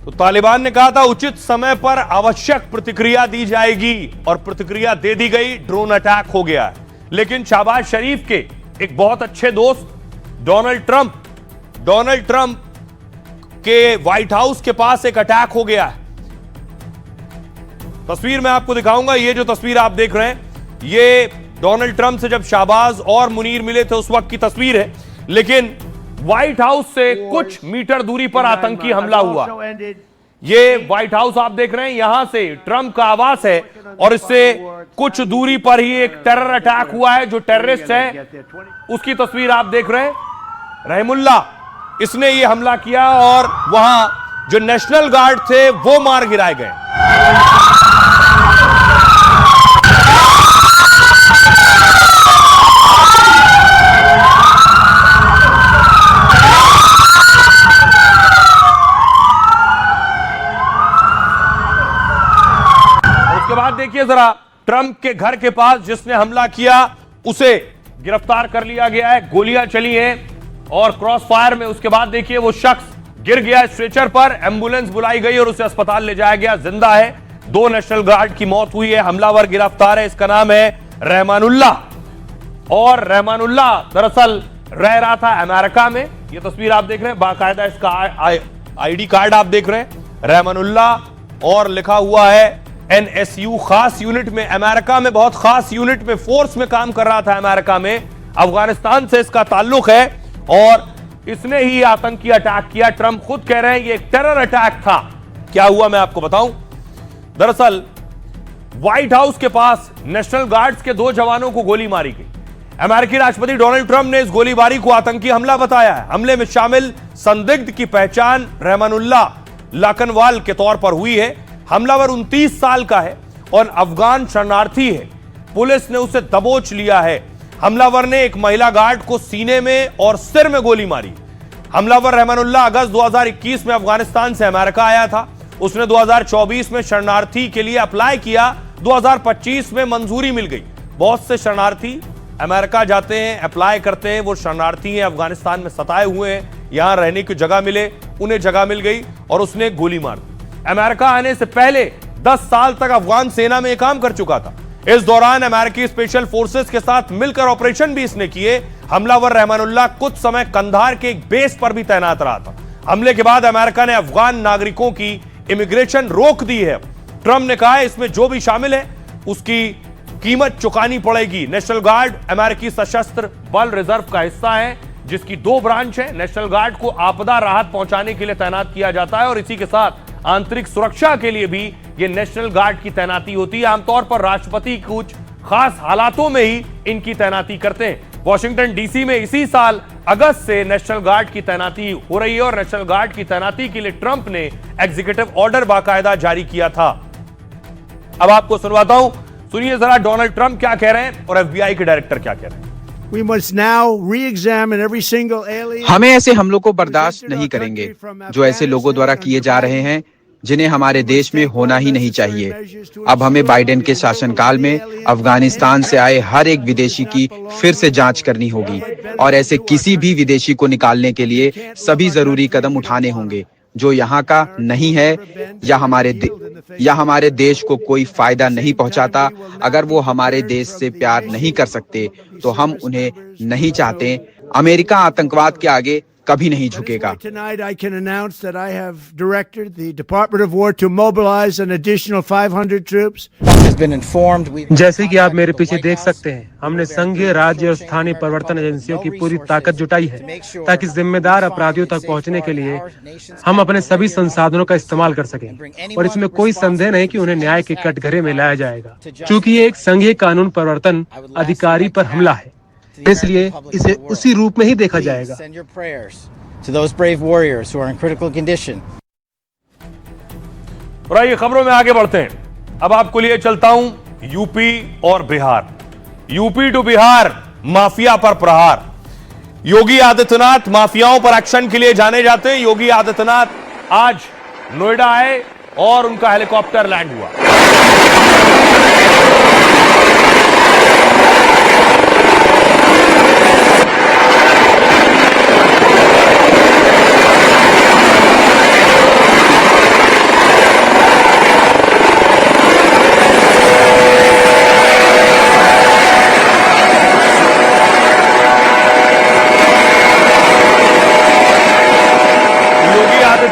तो तालिबान ने कहा था उचित समय पर आवश्यक प्रतिक्रिया दी जाएगी और प्रतिक्रिया दे दी गई, ड्रोन अटैक हो गया है। लेकिन शहबाज शरीफ के एक बहुत अच्छे दोस्त डोनाल्ड ट्रंप के व्हाइट हाउस के पास एक अटैक हो गया है। तस्वीर मैं आपको दिखाऊंगा। ये जो तस्वीर आप देख रहे हैं, ये डोनाल्ड ट्रंप से जब शहबाज और मुनीर मिले थे उस वक्त की तस्वीर है। लेकिन व्हाइट हाउस से कुछ मीटर दूरी पर आतंकी हमला हुआ। ये व्हाइट हाउस आप देख रहे हैं, यहां से ट्रंप का आवास है और इससे कुछ दूरी पर ही एक टेरर अटैक हुआ है। जो टेररिस्ट है उसकी तस्वीर आप देख रहे हैं, रहमुल्ला, इसने ये हमला किया और वहां जो नेशनल गार्ड थे वो मार गिराए गए। उसके बाद देखिए जरा, ट्रंप के घर के पास जिसने हमला किया उसे गिरफ्तार कर लिया गया है। गोलियां चली हैं और क्रॉस फायर में उसके बाद देखिए वो शख्स गिर गया स्ट्रेचर पर, एंबुलेंस बुलाई गई और उसे अस्पताल ले जाया गया, जिंदा है। 2 नेशनल गार्ड की मौत हुई है। हमलावर गिरफ्तार है, इसका नाम है रहमानुल्लाह। और रहमानुल्लाह दरअसल रह रहा था अमेरिका में। ये तस्वीर आप देख रहे हैं, बाकायदा इसका आईडी कार्ड आप देख रहे हैं, रहमानुल्लाह, और लिखा हुआ है NSU खास यूनिट में, अमेरिका में बहुत खास यूनिट में, फोर्स में काम कर रहा था अमेरिका में। अफगानिस्तान से इसका ताल्लुक है और इसने ही आतंकी अटैक किया। ट्रंप खुद कह रहे हैं ये एक टेरर अटैक था। क्या हुआ मैं आपको बताऊं। दरअसल व्हाइट हाउस के पास नेशनल गार्ड्स के 2 जवानों को गोली मारी गई। अमेरिकी राष्ट्रपति डोनाल्ड ट्रंप ने इस गोलीबारी को आतंकी हमला बताया है। हमले में शामिल संदिग्ध की पहचान रहमानुल्लाह लाकनवाल के तौर पर हुई है। हमलावर 29 साल का है और अफगान शरणार्थी है। पुलिस ने उसे दबोच लिया है। हमलावर ने एक महिला गार्ड को सीने में और सिर में गोली मारी। हमलावर रहमानुल्लाह अगस्त 2021 में अफगानिस्तान से अमेरिका आया था। उसने 2024 में शरणार्थी के लिए अप्लाई किया, 2025 में मंजूरी मिल गई। बहुत से शरणार्थी अमेरिका जाते हैं, अप्लाई करते हैं, वो शरणार्थी हैं, अफगानिस्तान में सताए हुए हैं, यहां रहने की जगह मिले, उन्हें जगह मिल गई और उसने गोली मार दी। अमेरिका आने से पहले 10 साल तक अफगान सेना में काम कर चुका था। इस दौरान अमेरिकी स्पेशल फोर्सेस के साथ मिलकर ऑपरेशन भी इसने किए। हमलावर रहमानुल्लाह कुछ समय कंधार के एक बेस पर भी तैनात रहा था। हमले के बाद अमेरिका ने अफगान नागरिकों की इमिग्रेशन रोक दी है। ट्रंप ने कहा है इसमें जो भी शामिल है उसकी कीमत चुकानी पड़ेगी। नेशनल गार्ड अमेरिकी सशस्त्र बल रिजर्व का हिस्सा है, जिसकी 2 ब्रांच है। नेशनल गार्ड को आपदा राहत पहुंचाने के लिए तैनात किया जाता है और इसी के साथ आंतरिक सुरक्षा के लिए भी ये नेशनल गार्ड की तैनाती होती है। आमतौर पर राष्ट्रपति कुछ खास हालातों में ही इनकी तैनाती करते हैं। वॉशिंगटन डीसी में इसी साल अगस्त से नेशनल गार्ड की तैनाती हो रही है और नेशनल गार्ड की तैनाती के लिए ट्रंप ने एग्जीक्यूटिव ऑर्डर बाकायदा जारी किया था। अब आपको सुनवाता हूं, सुनिए जरा डोनाल्ड ट्रंप क्या कह रहे हैं और FBI के डायरेक्टर क्या कह रहे हैं। हमें ऐसे हमलों को बर्दाश्त नहीं करेंगे जो ऐसे लोगों द्वारा किए जा रहे हैं, जिन्हें हमारे देश में होना ही नहीं चाहिए। अब हमें बाइडेन के शासनकाल में अफगानिस्तान से आए हर एक विदेशी की फिर से जांच करनी होगी और ऐसे किसी भी विदेशी को निकालने के लिए सभी जरूरी कदम उठाने होंगे जो यहाँ का नहीं है या हमारे देश को कोई फायदा नहीं पहुँचाता। अगर वो हमारे देश से प्यार नहीं कर सकते तो हम उन्हें नहीं चाहते। अमेरिका आतंकवाद के आगे कभी नहीं झुकेगा। जैसे कि आप मेरे पीछे देख सकते हैं, हमने संघीय, राज्य और स्थानीय प्रवर्तन एजेंसियों की पूरी ताकत जुटाई है ताकि जिम्मेदार अपराधियों तक पहुंचने के लिए हम अपने सभी संसाधनों का इस्तेमाल कर सकें। और इसमें कोई संदेह नहीं कि उन्हें न्याय के कटघरे में लाया जाएगा, क्योंकि ये एक संघीय कानून प्रवर्तन अधिकारी पर हमला है, इसलिए इसे उसी रूप में ही देखा जाएगा। और आइए खबरों में आगे बढ़ते हैं। अब आपको लिए चलता हूं यूपी और Bihar. UP to Bihar, mafia पर प्रहार। योगी आदित्यनाथ माफियाओं पर एक्शन के लिए जाने जाते हैं। योगी आदित्यनाथ आज नोएडा आए और उनका हेलीकॉप्टर लैंड हुआ।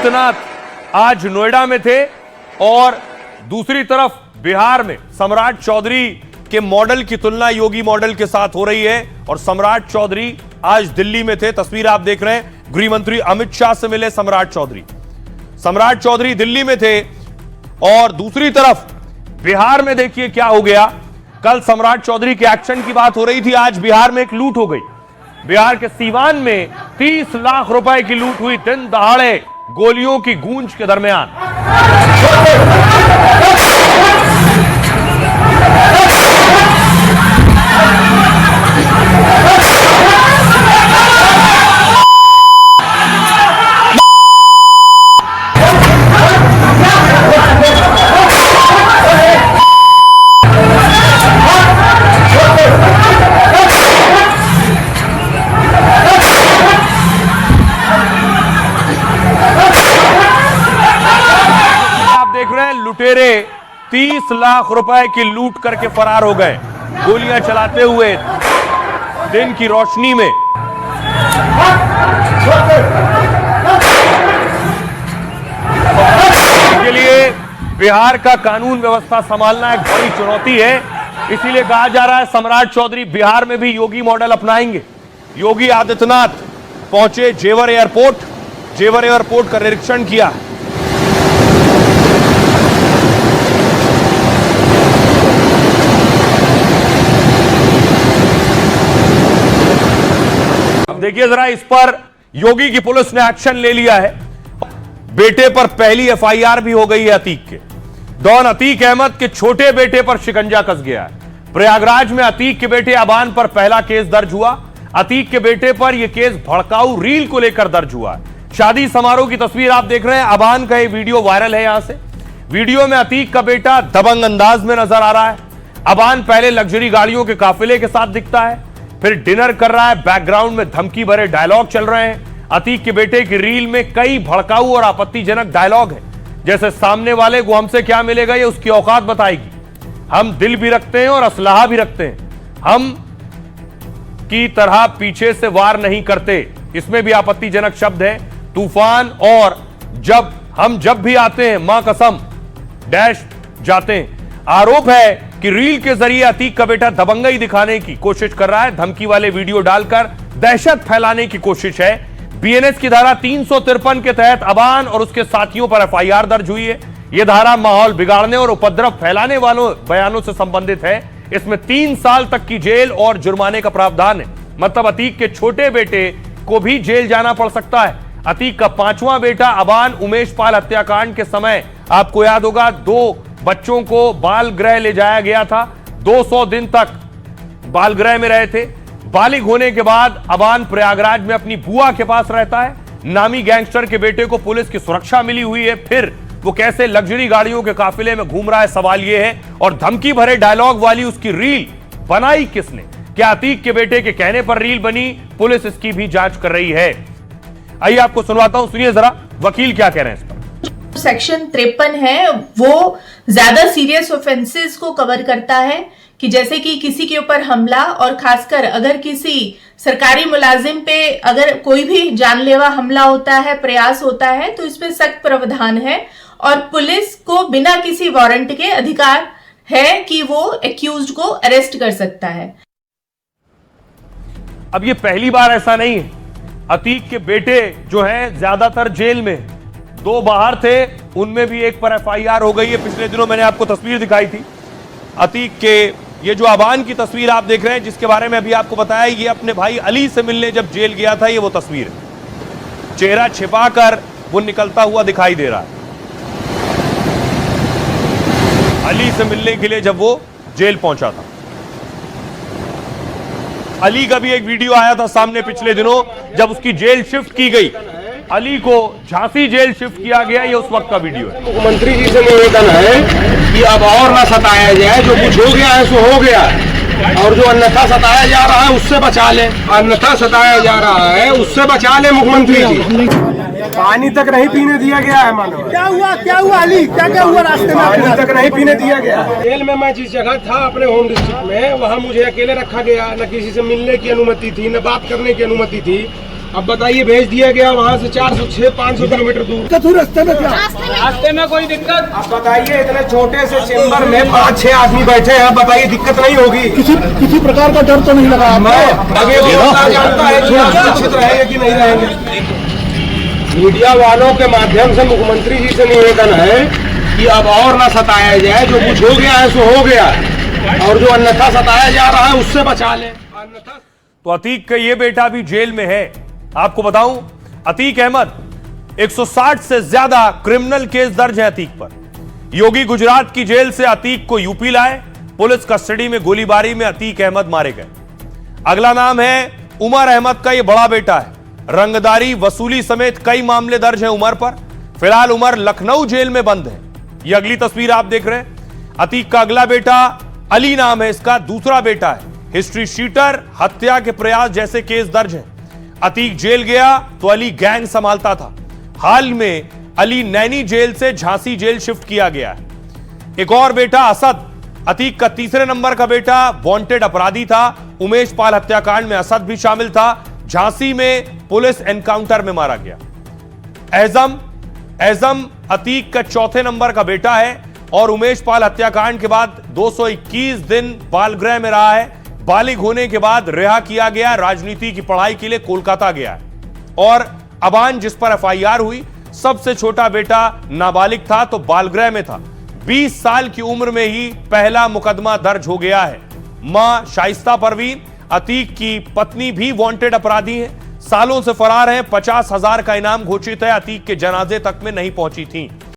आदित्यनाथ आज नोएडा में थे और दूसरी तरफ बिहार में सम्राट चौधरी के मॉडल की तुलना योगी मॉडल के साथ हो रही है और सम्राट चौधरी आज दिल्ली में थे। तस्वीर आप देख रहे हैं, गृह मंत्री अमित शाह से मिले सम्राट चौधरी दिल्ली में थे। और दूसरी तरफ बिहार में देखिए क्या हो गया। कल सम्राट चौधरी के एक्शन की बात हो रही थी, आज बिहार में एक लूट हो गई। बिहार के सीवान में 30 लाख रुपए की लूट हुई दिन दहाड़े गोलियों की गूंज के दरमियान। लुटेरे 30 लाख रुपए की लूट करके फरार हो गए, गोलियां चलाते हुए दिन की रोशनी में। के लिए बिहार का कानून व्यवस्था संभालना एक बड़ी चुनौती है, इसीलिए कहा जा रहा है सम्राट चौधरी बिहार में भी योगी मॉडल अपनाएंगे। योगी आदित्यनाथ पहुंचे जेवर एयरपोर्ट का निरीक्षण किया। देखिए जरा, इस पर योगी की पुलिस ने एक्शन ले लिया है। बेटे पर पहली एफआईआर भी हो गई है अतीक के। डॉन अतीक अहमद के छोटे बेटे पर शिकंजा कस गया है। प्रयागराज में अतीक के बेटे अबान पर पहला केस दर्ज हुआ। अतीक के बेटे पर यह केस भड़काऊ रील को लेकर दर्ज हुआ है। शादी समारोह की तस्वीर आप देख रहे हैं। अबान का यह वीडियो वायरल है। यहां से वीडियो में अतीक का बेटा दबंग अंदाज में नजर आ रहा है। अबान पहले लग्जरी गाड़ियों के काफिले के साथ दिखता है, फिर डिनर कर रहा है। बैकग्राउंड में धमकी भरे डायलॉग चल रहे हैं। अतीक के बेटे की रील में कई भड़काऊ और आपत्तिजनक डायलॉग हैं, जैसे सामने वाले को हमसे क्या मिलेगा ये उसकी औकात बताएगी, हम दिल भी रखते हैं और असलहा भी रखते हैं, हम की तरह पीछे से वार नहीं करते। इसमें भी आपत्तिजनक शब्द है। तूफान और जब भी आते हैं मां कसम डैश जाते हैं। आरोप है कि रील के जरिए अतीक का बेटा दबंगई दिखाने की कोशिश कर रहा है। धमकी वाले वीडियो डालकर दहशत फैलाने की कोशिश है। बीएनएस की धारा 353 के तहत अबान और उसके साथियों पर एफआईआर दर्ज हुई है। यह धारा माहौल बिगाड़ने और उपद्रव फैलाने वालों बयानों से संबंधित है। इसमें 3 साल तक की जेल और जुर्माने का प्रावधान है। मतलब अतीक के छोटे बेटे को भी जेल जाना पड़ सकता है। अतीक का 5वां बेटा अबान उमेश पाल हत्याकांड के समय आपको याद होगा 2 बच्चों को बाल गृह ले जाया गया था। 200 दिन तक बाल गृह में रहे थे। बालिग होने के बाद अबान प्रयागराज में अपनी बुआ के पास रहता है। नामी गैंगस्टर के बेटे को पुलिस की सुरक्षा मिली हुई है, फिर वो कैसे लग्जरी गाड़ियों के काफिले में घूम रहा है, सवाल यह है। और धमकी भरे डायलॉग वाली उसकी रील बनाई किसने? क्या अतीक के बेटे के कहने पर रील बनी? पुलिस इसकी भी जांच कर रही है। आइए आपको सुनवाता हूं, सुनिए जरा वकील क्या कह रहे हैं इस पर। सेक्शन 53 है वो ज्यादा सीरियस ऑफेंसेस को कवर करता है, कि जैसे कि किसी के ऊपर हमला, और खासकर अगर किसी सरकारी मुलाजिम पे अगर कोई भी जानलेवा हमला होता है, प्रयास होता है, तो इसमें सख्त प्रावधान है। और पुलिस को बिना किसी वारंट के अधिकार है कि वो एक्यूज्ड को अरेस्ट कर सकता है। अब ये पहली बार ऐसा नहीं है। अतीक के बेटे जो हैं ज्यादातर जेल में, 2 बाहर थे, उनमें भी एक पर एफआईआर हो गई है। पिछले दिनों मैंने आपको तस्वीर दिखाई थी अतीक के। ये जो अबान की तस्वीर आप देख रहे हैं, जिसके बारे में अभी आपको बताया, ये अपने भाई अली से मिलने जब जेल गया था, ये वो तस्वीर है। चेहरा छिपाकर वो निकलता हुआ दिखाई दे रहा है। अली से मिलने के लिए जब वो जेल पहुंचा था। अली का भी एक वीडियो आया था सामने पिछले दिनों, जब उसकी जेल शिफ्ट की गई। अली को झांसी जेल शिफ्ट किया गया, ये उस वक्त का वीडियो है। मुख्यमंत्री जी से निवेदन है कि अब और ना सताया जाए, जो कुछ हो गया है सो हो गया, और जो अन्यथा सताया जा रहा है उससे बचा ले। अन्यथा सताया जा रहा है उससे बचा ले मुख्यमंत्री जी। पानी तक नहीं पीने दिया गया है। मानो क्या हुआ अली, क्या हुआ रास्ते में? पानी तक नहीं पीने दिया गया। जेल में मैं जिस जगह था अपने होम डिस्ट्रिक्ट में, वहाँ मुझे अकेले रखा गया। न किसी से मिलने की अनुमति थी, न बात करने की अनुमति थी। अब बताइए, भेज दिया गया वहाँ से 400-500 किलोमीटर दूर। कथू रास्ते में क्या रास्ते में कोई दिक्कत? अब बताइए, इतने छोटे से चेंबर में 5-6 आदमी बैठे हैं, बताइए दिक्कत नहीं होगी? किसी प्रकार का डर तो नहीं लगा? मैं आगे वो जानता है सुरक्षित रहेंगे कि नहीं रहेंगे। मीडिया वालों के माध्यम से मुख्यमंत्री जी से निवेदन है कि अब और ना सताया जाए, जो कुछ हो गया है सो हो गया, और जो अन्यथा सताया जा रहा है उससे बचा लें। अन्यथा तो अतीक का ये बेटा भी जेल में है। आपको बताऊं, अतीक अहमद 160 से ज्यादा क्रिमिनल केस दर्ज है अतीक पर। योगी गुजरात की जेल से अतीक को यूपी लाए, पुलिस कस्टडी में गोलीबारी में अतीक अहमद मारे गए। अगला नाम है उमर अहमद का, ये बड़ा बेटा है। रंगदारी, वसूली समेत कई मामले दर्ज हैं उमर पर। फिलहाल उमर लखनऊ जेल में बंद है। ये अगली तस्वीर आप देख रहे हैं। अतीक का अगला बेटा अली नाम है इसका, दूसरा बेटा है। हिस्ट्री शीटर, हत्या के प्रयास जैसे केस दर्ज हैं। अतीक जेल गया तो अली गैंग संभालता था। हाल में अली नैनी जेल से झांसी जेल शिफ्ट किया गया है। एक और बेटा असद, अतीक का तीसरे नंबर का बेटा, वांटेड अपराधी था। उमेश पाल हत्याकांड में असद भी शामिल था। झांसी में पुलिस एनकाउंटर में मारा गया। एज़म अतीक का चौथे नंबर का बेटा है और उमेश पाल हत्याकांड के बाद 221 दिन बालगृह में रहा है। बालिग होने के बाद रिहा किया गया। राजनीति की पढ़ाई के लिए कोलकाता गया है। और अबान, जिस पर एफआईआर हुई, सबसे छोटा बेटा नाबालिग था तो बालगृह में था। 20 साल की उम्र में ही पहला मुकदमा दर्ज हो गया है। मां शाइस्ता परवीन, अतीक की पत्नी, भी वांटेड अपराधी हैं। सालों से फरार हैं। 50,000 का इनाम घोषित है। अतीक के जनाजे तक में नहीं पहुंची थी।